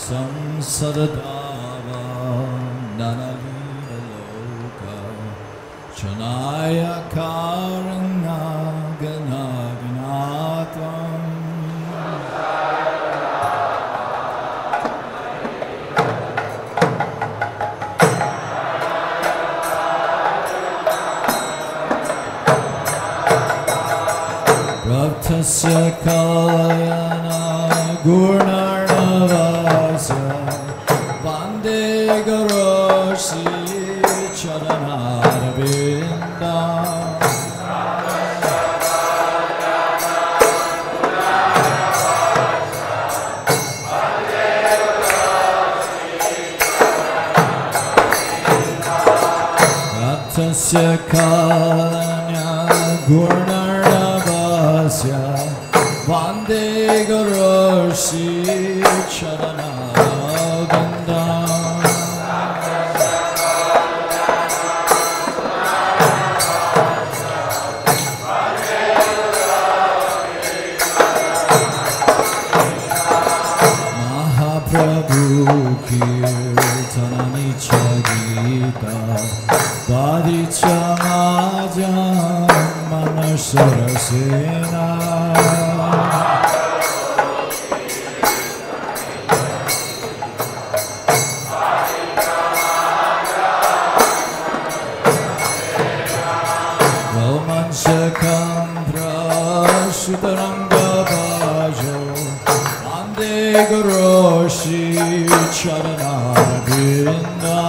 Samsadadava Nanalila Loka Chanaya Karana Ganaganatam Praptasya Kalayana Gurnarnavasya Vande Garoshi Charanaravinda Praptasya Kalayana Gurnarnavasya Vande Garoshi Charanaravinda Mahaprabhu Kirtanani Chagita Badicha Majam Manasarasena Romanshakandra Sutaranga Bhajo Vande Garoshi Charanaravinda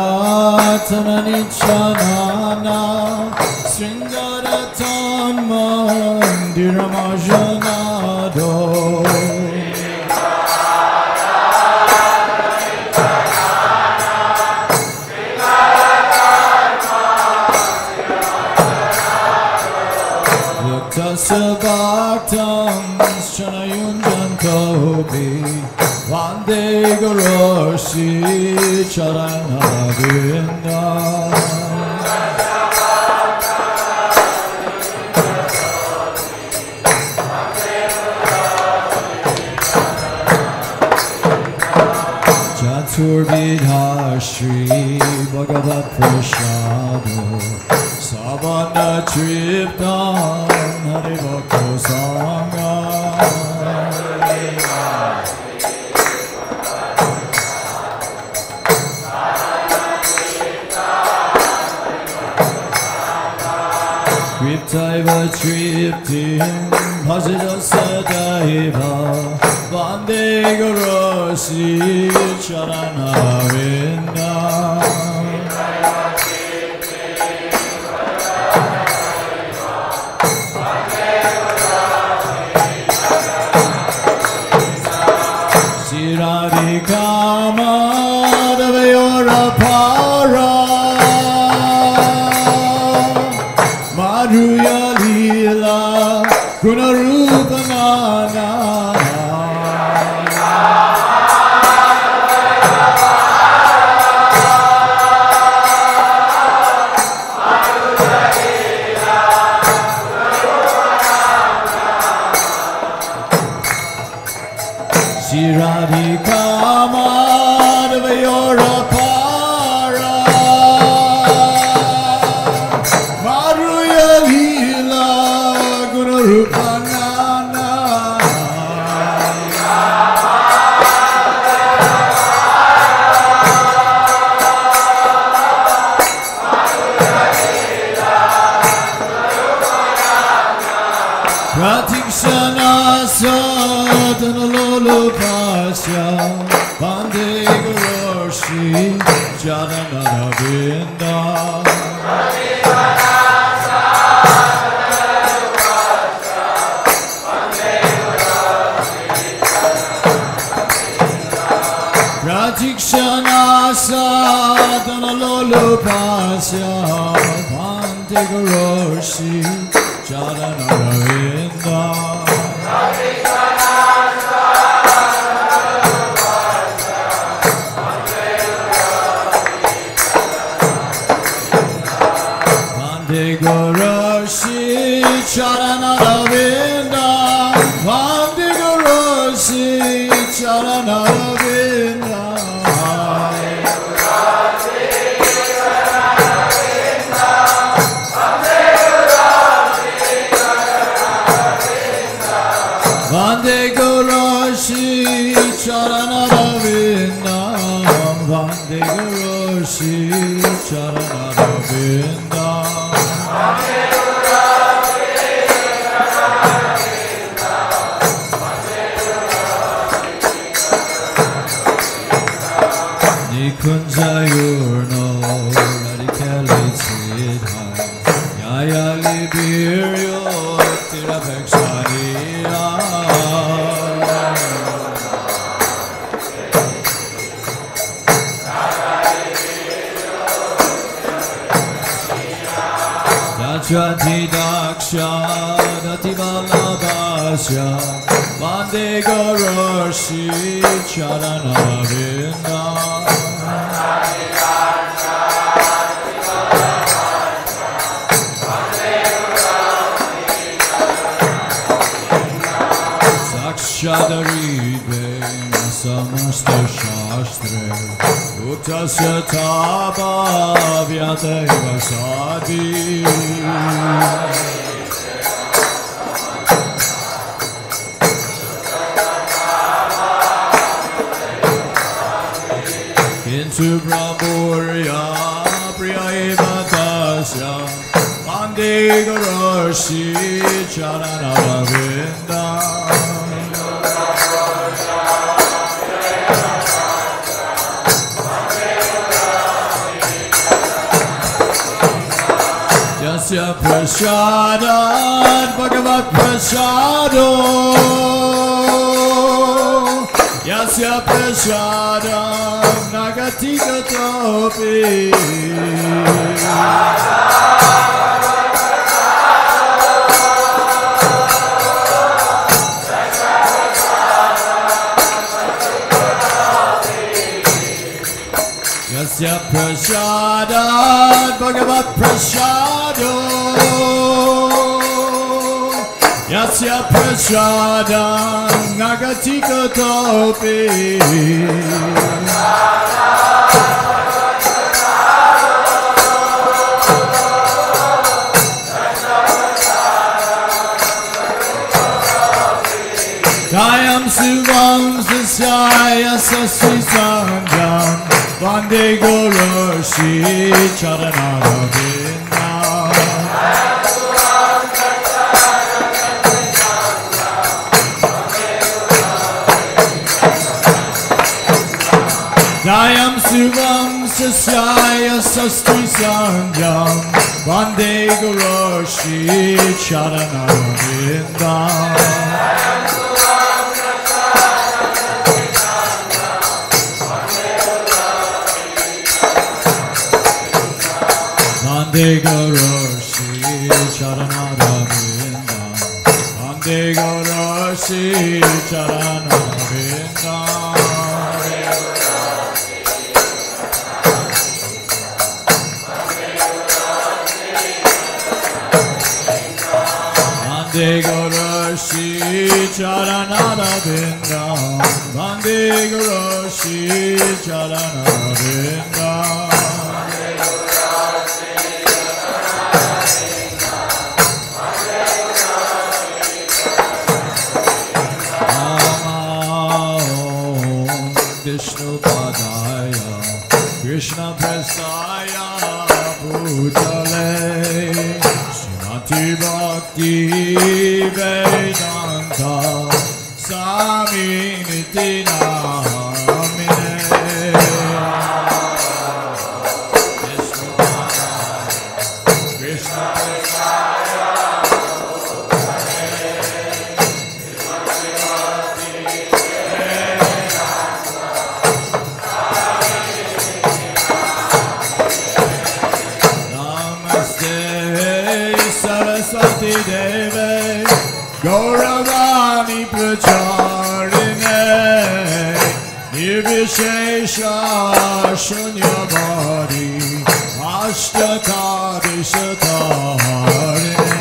Sivigraharatana Chanana Sringaratan Mandiramajanado Yuktasabhatam Chanayunjantobi Vande Garoshi Charanaravinda Chaturvidha Shri Bhagavat Prasado Savana Triptam Harivakto Sangha Kriptaiva Triptim Bhajita Sadaiva Vande Garoshi Charanaravinda Siradhika Madhavayora Para Madhuya Leela Gunarupa Nana Radhika Madhavayora Para Madhuya Leela Gunarupa Nana Pratikshana Sadhana Lolopasya Vande Garoshi Charanaravinda Pratikshana Sadhana Lolopasya Vande Garoshi Charanaravinda Pratikshana Vande Guru Shri Charanaravinda Vande Guru Shri Charanaravinda Nikunjayurno Radikali Siddhai Yaya Libiryo Tirapekshaniya Dachati Daksha Dati Vallabhasya Vande Guru Shri Charanaravinda Shadarive Samasta Shastre Uttasya Taba Vyataiva Sadhi Kintu Brahmurya Priyaiva Tasya Vande Guru Shri Charanaravinda Yasya Prasadat Bhagavat Prasado Yasya Prasadam Nagati Gatopi Yasya Prasadat Bhagavat Prasado Yasya Prasadam Nagati Gatopi Dayam Suvam Sasyaya Sasri Sanjam Vande Guru Shri Charanaravinda Dayam Suvam Sasyaya Sastri Sanjam Vande Guru Shri Charanaravinda Vande Guru Shri Charanaravinda Vande Guru Shri Charanaravinda Vande Guru Shri Charanaravinda Vande Guru Shri Charanaravinda Vishnu Padaya Krishna Prasaya Bhutale Srimati Bhakti Vedanta Swami Niti Namine Vishnu Padaya Krishna Prasaya Saraswati Deve Gauravani Pracharine Nirvishesha Shunyavadi Ashtakadishatarine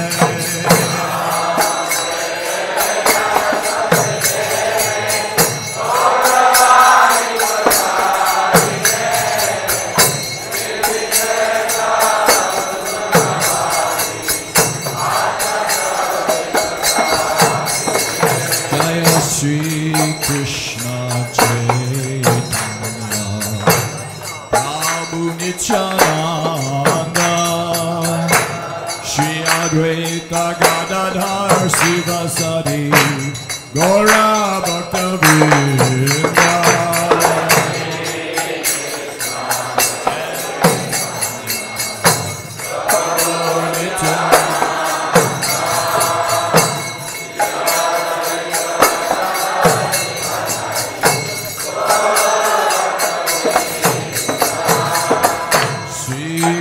Jaya Sri Krishna Chaitanya Prabhu Nityananda Shri Advaita Gadadhar Sivasadi Gaura Bhakta Vrinda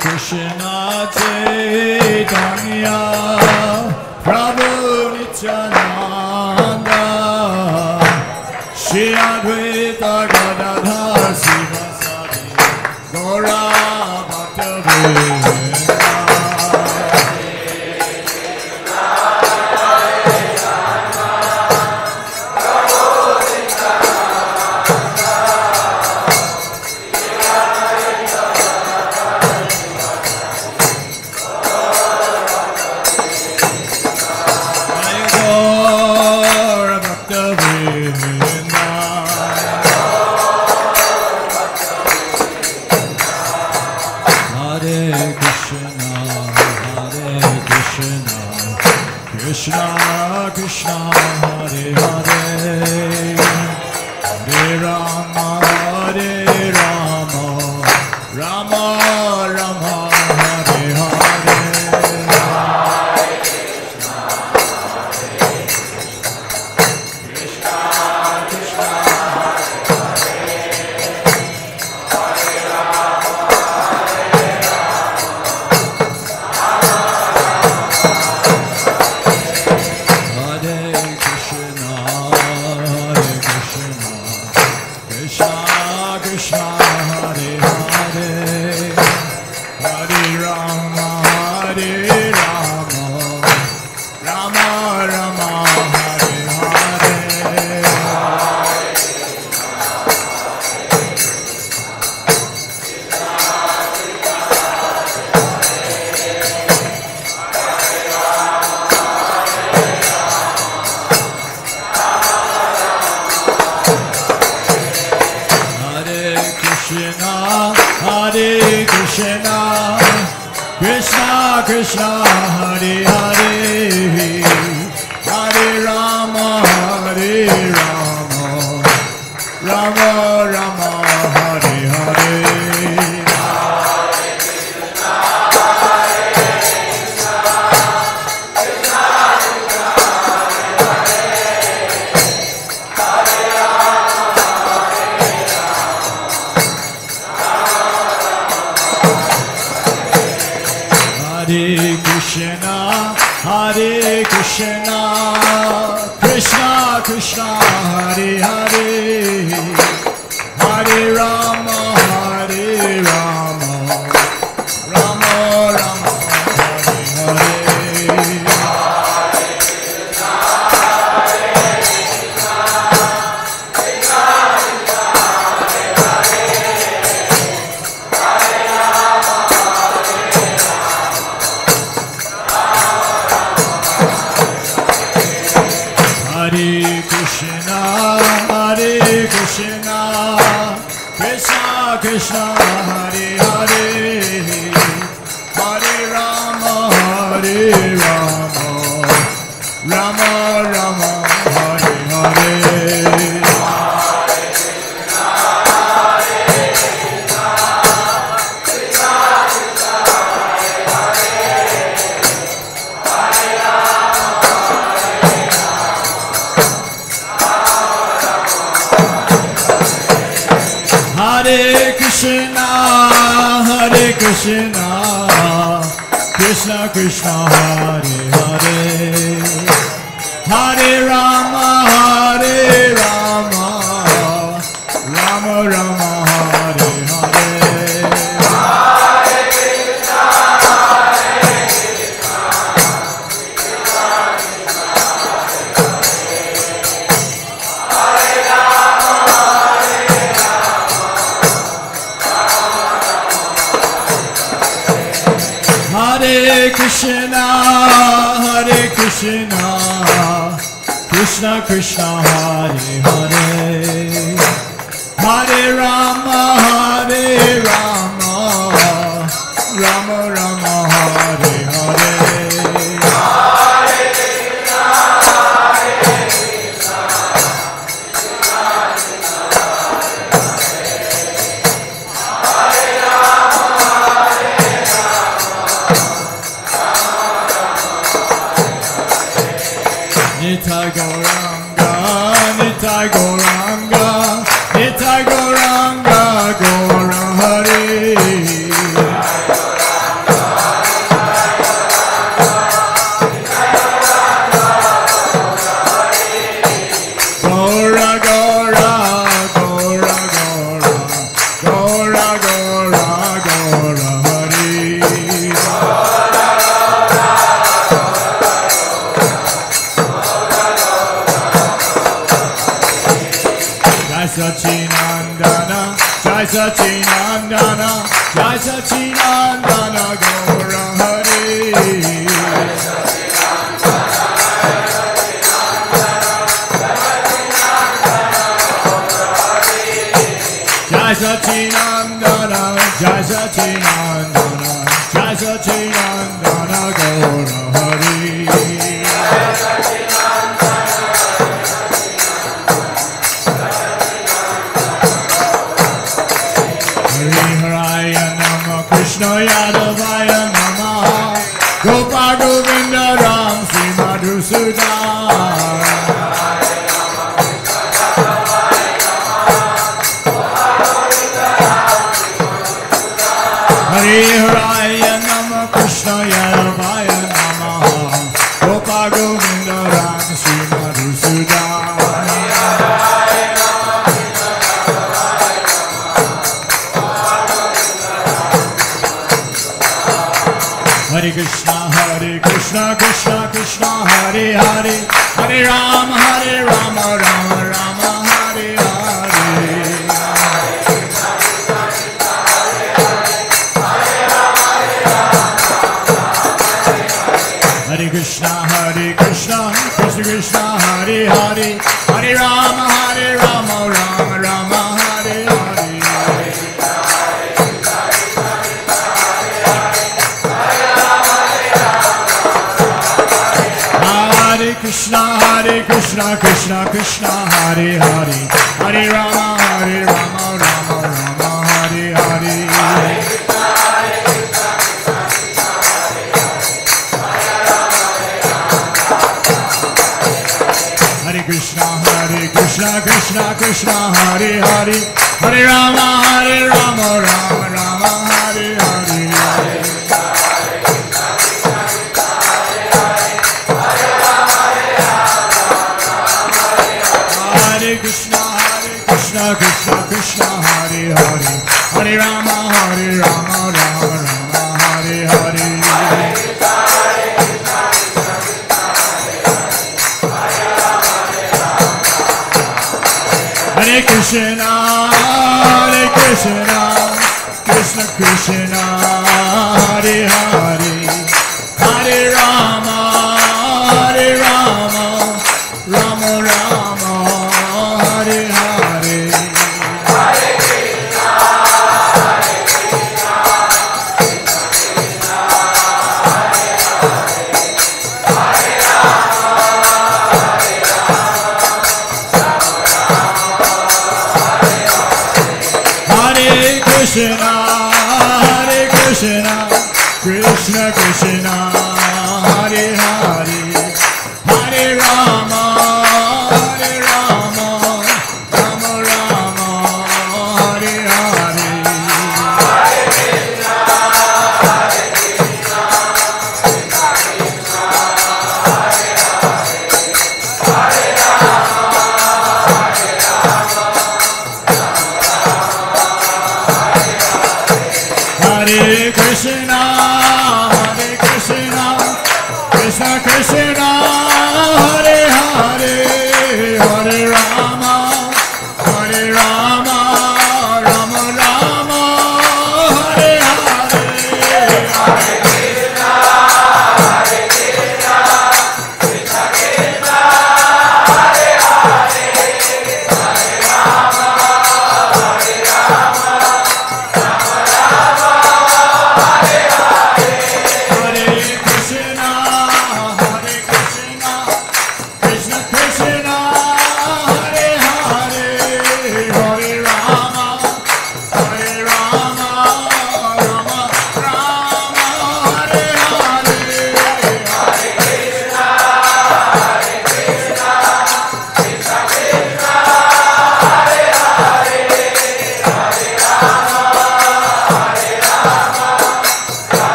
Krishna Chaitanya Prabhu Nityananda Shri Advaita Gadadhar Sivasadi Gaura Bhakta Vrinda Krishna Krishna Hare Hare Hare Rama Hare Rama Rama Rama Hare Hare Krishna Krishna Krishna Hare Hare Hare Rama Hare Rama Rama Rama Hare Hare Hare Krishna Krishna Krishna Hare Hare Hare Rama Hare Rama Rama Rama Hare Hare Hare Krishna Krishna Krishna Hare Hare Hare Rama Hare Rama Rama Rama Hare Hare Hare Krishna Krishna Krishna Hare Hare Hare Rama Hare Rama Rama Rama Hare Hare Hare Krishna Krishna Krishna Hare Hare Hare Rama Hare Rama Rama Rama Hare Hare Hare Krishna Krishna Krishna Hare Hare Hare Rama Rama Rama Hare Hare Nitai Gauranga, Nitai Gauranga, Nitai Gauranga, Gaura Hari. Gaura, Gaura, Gaura, Gaura, Gaura, Gaura, Gaura Hari. Jai Sachinandana, Jai Sachinandana, Jai Sachinandana, Gaura Hari. Jai Sachinandana, Jai Sachinandana, Jai Sachinandana, Gaura Hari. Krishna Yadavaya Namaha Gopa Govinda Ram Sri Madhusudan Hari Haraya Nama Krishna Yadavaya Namaha Gopa Govinda Ram Sri Madhusudan Hare Krishna, Krishna Krishna, Hare Hare, Hare Rama, Rama Rama, Hare Hare. Hare Krishna, Krishna Krishna, Hare Hare, Hare Rama, Rama Rama, Hare Hare. Krishna, Krishna Krishna, Hare Hare, Hare Rama, Rama Rama, Hare Hare. Hare Krishna, Krishna, Hare Hare, Hare Rama, Rama Rama, Hare Hare. Krishna, Krishna, Hare Hare, Hare Rama, Rama Rama, Hare Hare. Hare Krishna, Krishna Krishna, Hare Hare, Hare Rama, Rama Rama, Hare Hare. Krishna, Krishna Krishna, Hare Hare, Hare Rama, Rama Rama, Hare Hare. Hare Krishna,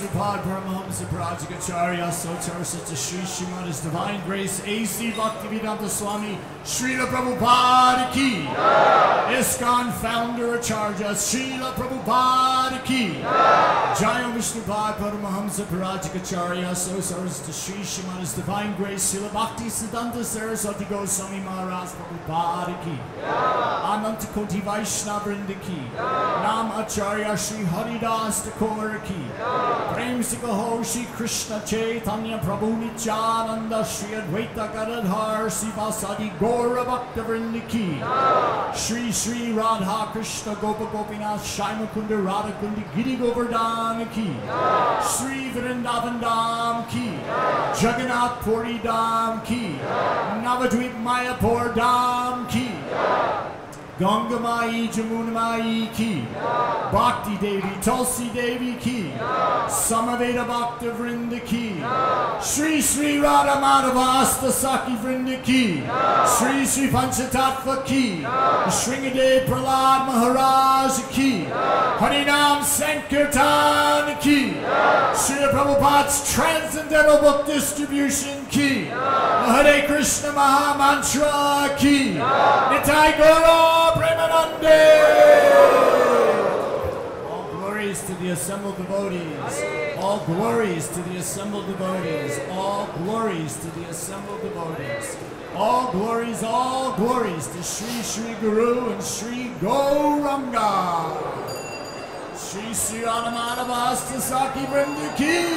Vishnupada Paramahamsa Prajikacharya Sotar Sata Shri Srimad Divine Grace A.C. Bhaktivedanta Swami Srila Prabhupada Ki ISKCON Founder Acharya Srila Prabhupada Ki Jaya Vishnupada Paramahamsa Prajikacharya Sotar Sata Shri Srimad Divine Grace Srila Bhakti Siddhanta Saraswati Goswami Maharaj Prabhupada Ki Ananta Koti Vaishnava Vrinda Ki Nam Acharya Shri Haridas Thakur Ki Prem Se Kaho Shri Krishna Chaitanya Prabhu Nityananda Shri Advaita Gadadhar Sivasadi Gaura Bhakta Vrinda Ki Shri Shri Radha Krishna Gopa Gopinath Shai Mukunda Radha Kundi Giri Govardhan Ki Shri Vrindavan Dham Ki Jagannath Puri Dham Ki Navadvip Mayapur Dham Ki Ganga Mai Jamuna Mai Ki Bhakti Devi Tulsi Devi Ki Samaveda Bhakta Vrinda Ki Shri Shri Radha Madhava Asta Saki Vrinda Ki Shri Shri Panchatattva Ki Shringadev Prahlad Maharaj Ki Harinam Sankirtan Ki Srila Prabhupada's Transcendental Book Distribution Ki Hare Krishna Maha Mantra Ki Nitai Gaura Premanande. All glories to the assembled devotees. All glories to the assembled devotees. All glories to the assembled devotees. All glories to Sri Sri Guru and Sri Gauranga. Sri Sri Radhamadava Asta Saki Vrinda Ki.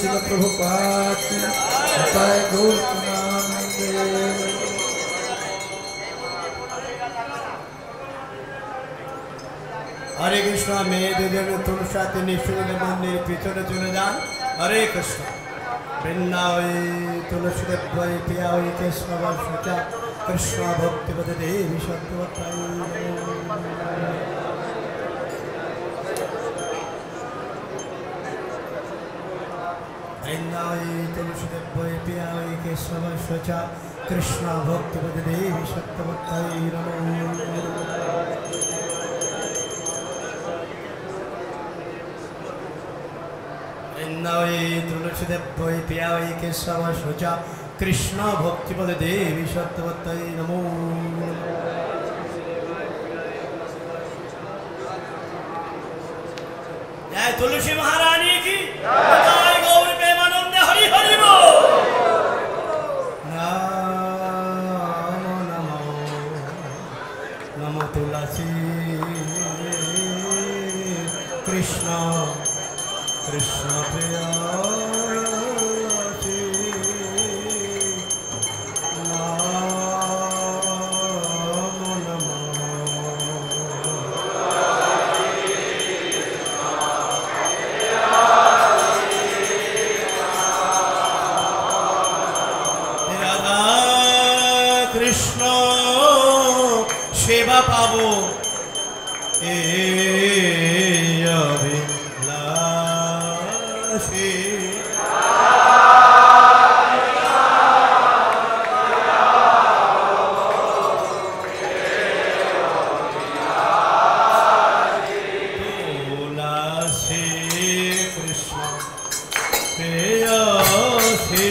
शिल प्रभुपाद की जय गौर प्रेमानंदे। हरे कृष्णा मेरे तुलसा निश्चल मंदिर पिछड़े चले जान। हरे कृष्ण वृंदावे तुलसी देव पिया कृष्ण वर्षा कृष्ण भक्ति पद देवी सत्यवताई। वृंदावे तुलसी देव पिया कृष्ण वर्षा कृष्ण भक्ति पद देवी सत्यवताई नमो। वृंदावे तुलसी देव पिया कृष्ण वर्षा कृष्ण भक्ति पद देवी सत्यवताई नमो। जय तुलसी महारानी की जय गौर प्रेमानंद हरि हरि बोल। नमो नमो नमो तुलसी कृष्ण कृष्ण प्रिया सेवा पाबो ए अभिलाषी। तुलसी कृष्ण प्रेयसी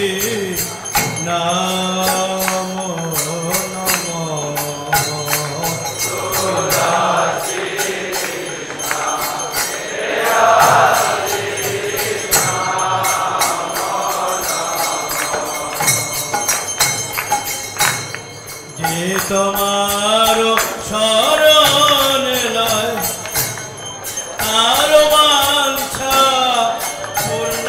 तुम्हारो शरण लय तारो वांछा पूर्ण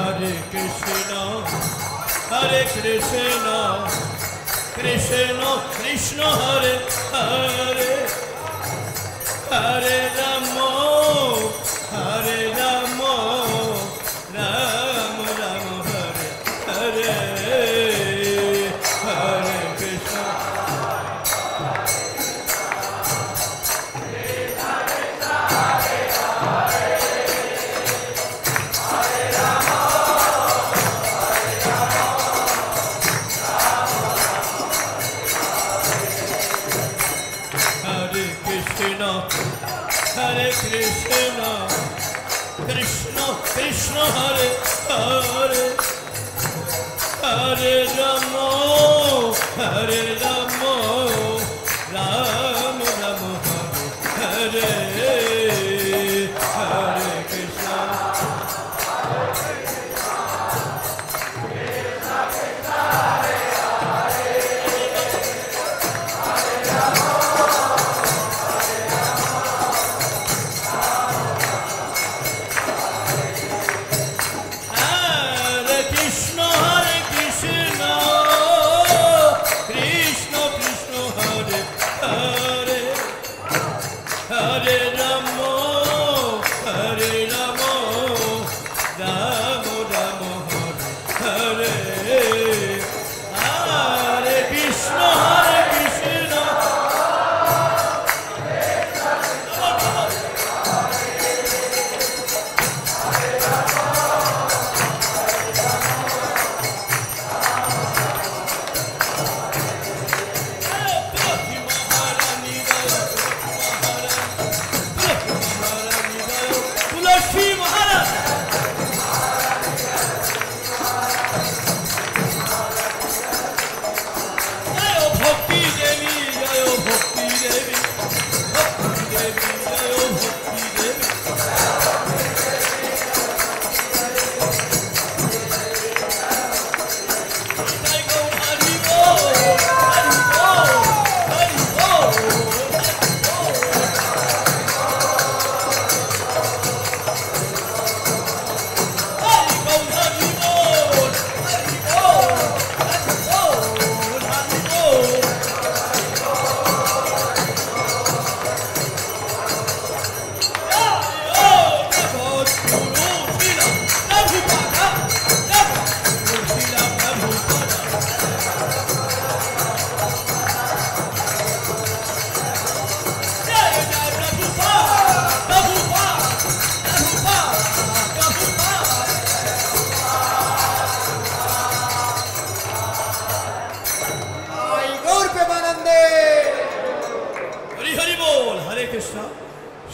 Hare Krishna, Hare Krishna, Krishna Krishna, Hare Hare, Hare Rama, Hare Rama, Rama Rama, Hare Hare, Hare Krishna. Hare Krishna, Krishna Krishna, Hare Hare, Hare Rama, Hare Rama, Rama Rama, Hare Hare, Hare Krishna.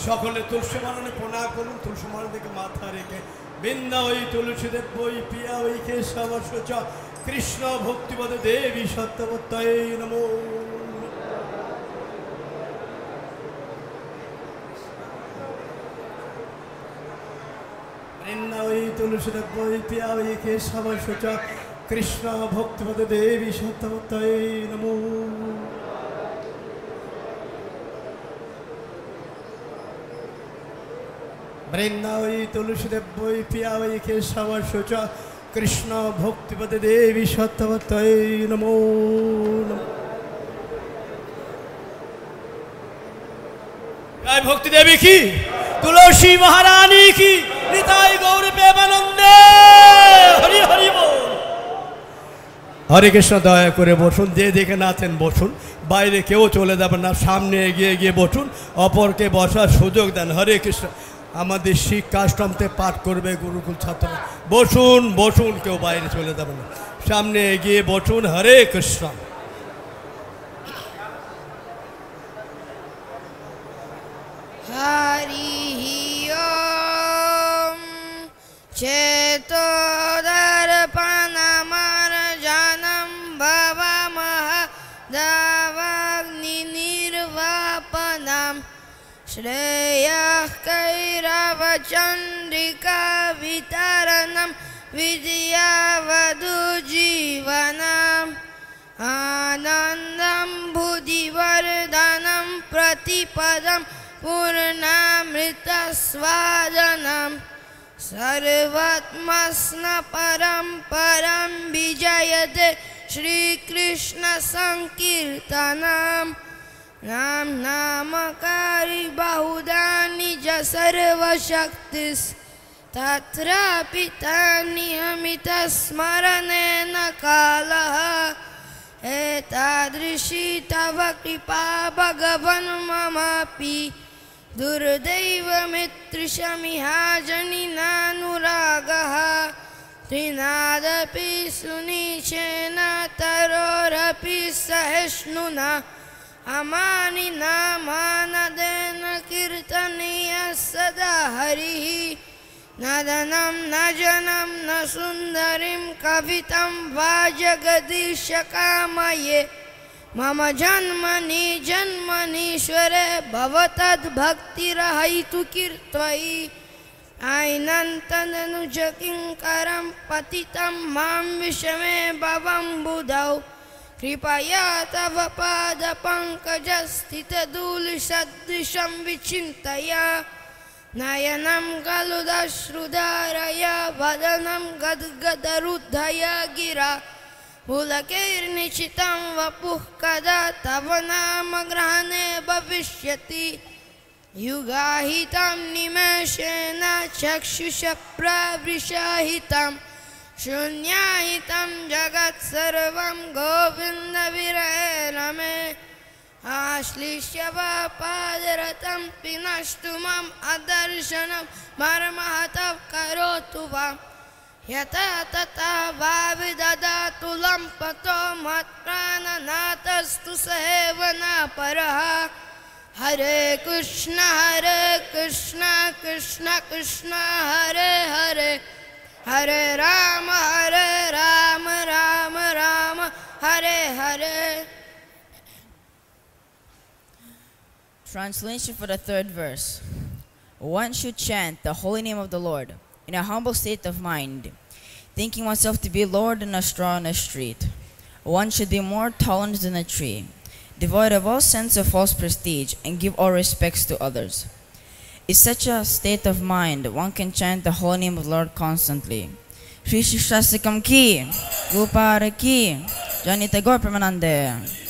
সকলে তুলসী মারণে প্রণাম করুন। তুলসী মারণ থেকে মাথা রেখে বৃন্দা ওই তুলসী দেব ওই পিয়া ওই কেশব সচ কৃষ্ণ ভক্তিপদ দেবী সত্যবত্তায় নমো। বৃন্দা ওই তুলসী দেব ওই পিয়া ওই কেশব সচ কৃষ্ণ ভক্তিপদ দেবী সত্যবত্তায় নমো। বৃন্দাবই তুলসী দেবই পিয়াবই কেশব সচ কৃষ্ণ ভক্তিপদে দেবী সত্যবত্তায় নমো নমঃ। জয় ভক্তি দেবী কি, তুলসী মহারানী কি, নিতাই গৌর প্রেমানন্দে হরি হরি বল। হরে কৃষ্ণ। দয়া করে বসুন, যে দেখে নাচেন বসুন, বাইরে কেউ চলে যাবেন না, সামনে এগিয়ে গিয়ে বসুন, অপরকে বসার সুযোগ দেন। হরে কৃষ্ণ। আমাদের শিক্ষাশ্রমতে পাঠ করবে গুরুকুল ছাত্র। বসুন বসুন, কেউ বাইরে চলে যাবে না, সামনে এগিয়ে বসুন। হরে কৃষ্ণ। হরি ওম চেতো দর্পণমার্জনম ভবমহ দাবাগ্নি নির্বাপনম শ্রেয়ঃ কৈরবচন্দ্রিকা বিতরণম বিদ্যাবধূ জীবনম আনন্দম বুদ্ধিবর্ধনম প্রতিপদম পূর্ণামৃতস্বাদনম सर्वात्मस्न परं परं विजयते श्री कृष्ण संकीर्तनम् नाम नामकारी बहुधा निज सर्वशक्तिस् तत्रापि तन्नियमित स्मरणेन कालः एतादृशी तव कृपा भगवन् ममापि दुर्दैवमित्रिशमिहाजनिनानुरागः त्रिनादपि सुनीचेन तरोरपि सहिष्णुना अमानिना मानदेन कीर्तनीयः सदा हरिः नदनं न जनं न सुन्दरीं कवितं वा जगदीश कामये मम जन्मनि जन्मनीश्वरे भवतद्भक्तिरहैतु कीर्त्वयि आयनन्तदनुज किङ्करं पतितं मां विषमे भवम्बुधौ कृपया तव पादपङ्कजस्थितधूलिसदृशं विचिन्तय नयनं गलुदश्रुधारया वदनं गद्गदरुद्धय गिरा पुलकैर्निशितं वपुः कदा तव नाम ग्रहणे भविष्यति युगाहितं निमेषेण चक्षुषः प्रविशाहितं शून्याहितं जगत् सर्वं गोविन्दविरहेण मे आश्लिष्य वा पादरतं पिनष्टु मम अदर्शनं मर्महतः करोतु वा यथा तथा वाविददातु लम्पतो मत्प्राणनाथस्तु सेवना परः हरे Krishna Krishna Krishna Hare Hare Hare Ram Ram Ram Hare Hare. Translation for the third verse. One should chant the holy name of the Lord in a humble state of mind, thinking oneself to be Lord in a straw on a street. One should be more tolerant than a tree, devoid of all sense of false prestige, and give all respects to others. In such a state of mind, one can chant the holy name of the Lord constantly. Shri Shri Shasikam ki, Gopara ki, Janita Gaur Pramanande.